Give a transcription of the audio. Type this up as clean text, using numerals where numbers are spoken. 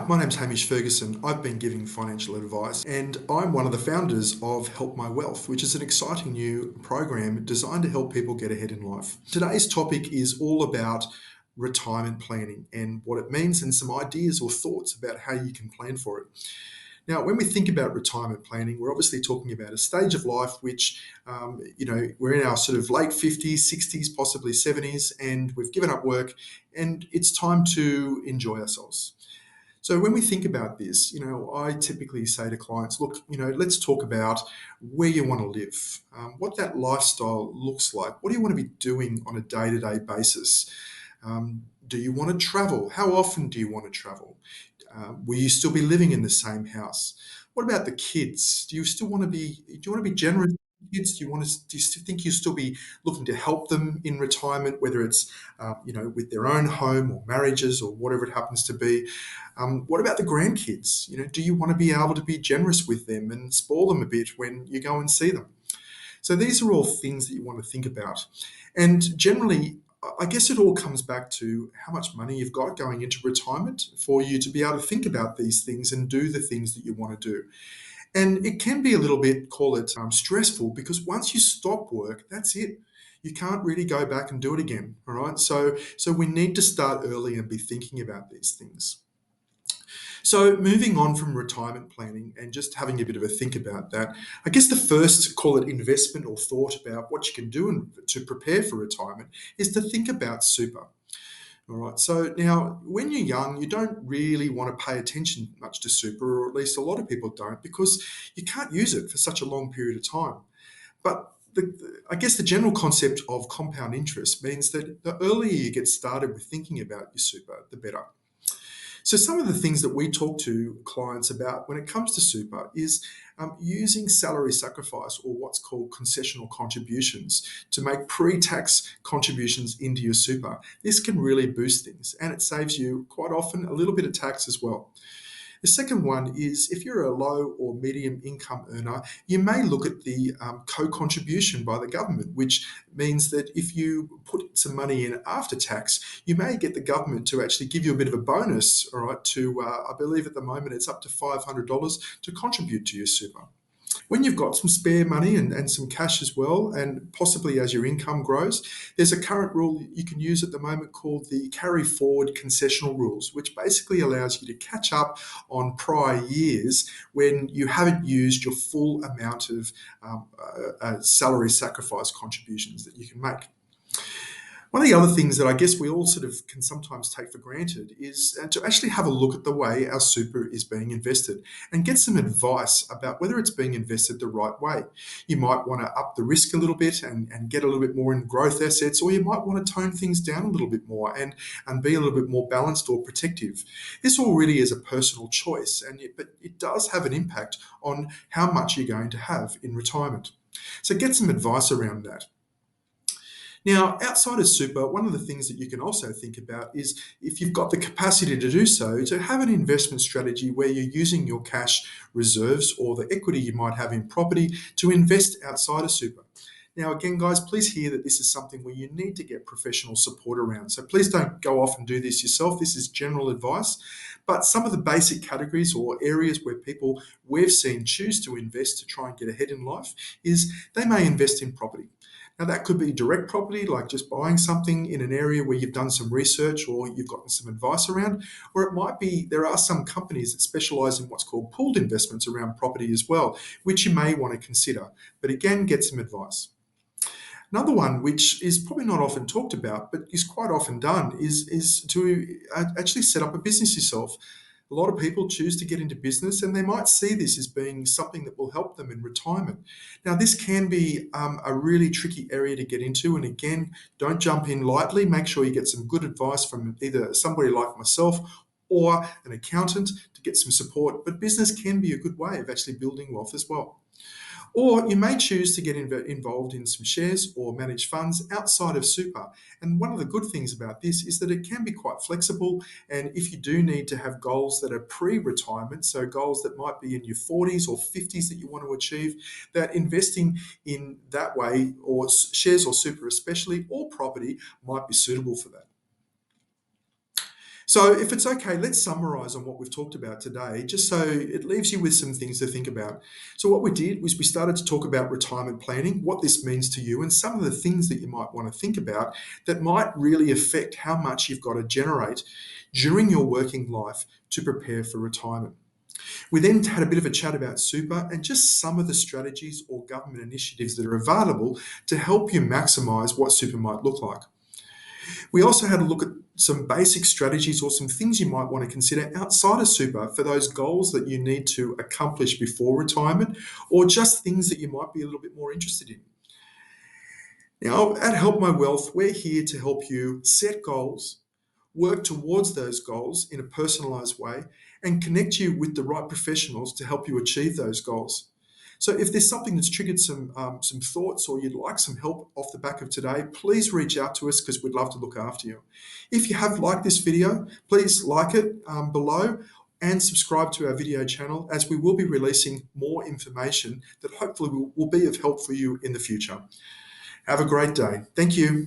my name's Hamish Ferguson. I've been giving financial advice and I'm one of the founders of Help My Wealth, which is an exciting new program designed to help people get ahead in life. Today's topic is all about retirement planning and what it means and some ideas or thoughts about how you can plan for it. Now, when we think about retirement planning, we're obviously talking about a stage of life which, we're in our sort of late 50s, 60s, possibly 70s, and we've given up work and it's time to enjoy ourselves. So when we think about this, I typically say to clients, look, let's talk about where you want to live, what that lifestyle looks like. What do you want to be doing on a day-to-day basis? Do you want to travel? How often do you want to travel? Will you still be living in the same house? What about the kids? Do you want to be generous with kids? Do you still think you still be looking to help them in retirement, whether it's, with their own home or marriages or whatever it happens to be? What about the grandkids? Do you want to be able to be generous with them and spoil them a bit when you go and see them? So these are all things that you want to think about. And generally, I guess it all comes back to how much money you've got going into retirement for you to be able to think about these things and do the things that you want to do. And it can be a little bit, call it stressful, because once you stop work, that's it. You can't really go back and do it again. All right. So we need to start early and be thinking about these things. So moving on from retirement planning and just having a bit of a think about that, I guess the first, call it investment or thought about what you can do to prepare for retirement is to think about super. All right. So now, when you're young, you don't really want to pay attention much to super, or at least a lot of people don't, because you can't use it for such a long period of time. But I guess the general concept of compound interest means that the earlier you get started with thinking about your super, the better. So some of the things that we talk to clients about when it comes to super is using salary sacrifice, or what's called concessional contributions, to make pre-tax contributions into your super. This can really boost things, and it saves you quite often a little bit of tax as well. The second one is, if you're a low or medium income earner, you may look at the co-contribution by the government, which means that if you put some money in after tax, you may get the government to actually give you a bit of a bonus, all right, to, I believe at the moment it's up to $500 to contribute to your super. When you've got some spare money and some cash as well, and possibly as your income grows, there's a current rule you can use at the moment called the carry forward concessional rules, which basically allows you to catch up on prior years when you haven't used your full amount of salary sacrifice contributions that you can make. One of the other things that I guess we all sort of can sometimes take for granted is to actually have a look at the way our super is being invested and get some advice about whether it's being invested the right way. You might want to up the risk a little bit and get a little bit more in growth assets, or you might want to tone things down a little bit more and be a little bit more balanced or protective. This all really is a personal choice, but it does have an impact on how much you're going to have in retirement. So get some advice around that. Now, outside of super, one of the things that you can also think about is, if you've got the capacity to do so, to have an investment strategy where you're using your cash reserves or the equity you might have in property to invest outside of super. Now, again, guys, please hear that this is something where you need to get professional support around. So please don't go off and do this yourself. This is general advice. But some of the basic categories or areas where people we've seen choose to invest to try and get ahead in life is they may invest in property. Now, that could be direct property, like just buying something in an area where you've done some research or you've gotten some advice around, or it might be there are some companies that specialise in what's called pooled investments around property as well, which you may want to consider. But again, get some advice. Another one, which is probably not often talked about, but is quite often done, is to actually set up a business yourself. A lot of people choose to get into business and they might see this as being something that will help them in retirement. Now, this can be a really tricky area to get into. And again, don't jump in lightly. Make sure you get some good advice from either somebody like myself or an accountant to get some support. But business can be a good way of actually building wealth as well. Or you may choose to get involved in some shares or managed funds outside of super. And one of the good things about this is that it can be quite flexible. And if you do need to have goals that are pre-retirement, so goals that might be in your 40s or 50s that you want to achieve, that investing in that way, or shares or super especially, or property, might be suitable for that. So if it's okay, let's summarize on what we've talked about today, just so it leaves you with some things to think about. So what we did was we started to talk about retirement planning, what this means to you, and some of the things that you might want to think about that might really affect how much you've got to generate during your working life to prepare for retirement. We then had a bit of a chat about super and just some of the strategies or government initiatives that are available to help you maximise what super might look like. We also had a look at some basic strategies or some things you might want to consider outside of super for those goals that you need to accomplish before retirement, or just things that you might be a little bit more interested in. Now, at Help My Wealth, we're here to help you set goals, work towards those goals in a personalised way, and connect you with the right professionals to help you achieve those goals. So if there's something that's triggered some thoughts, or you'd like some help off the back of today, please reach out to us because we'd love to look after you. If you have liked this video, please like it below and subscribe to our video channel, as we will be releasing more information that hopefully will be of help for you in the future. Have a great day. Thank you.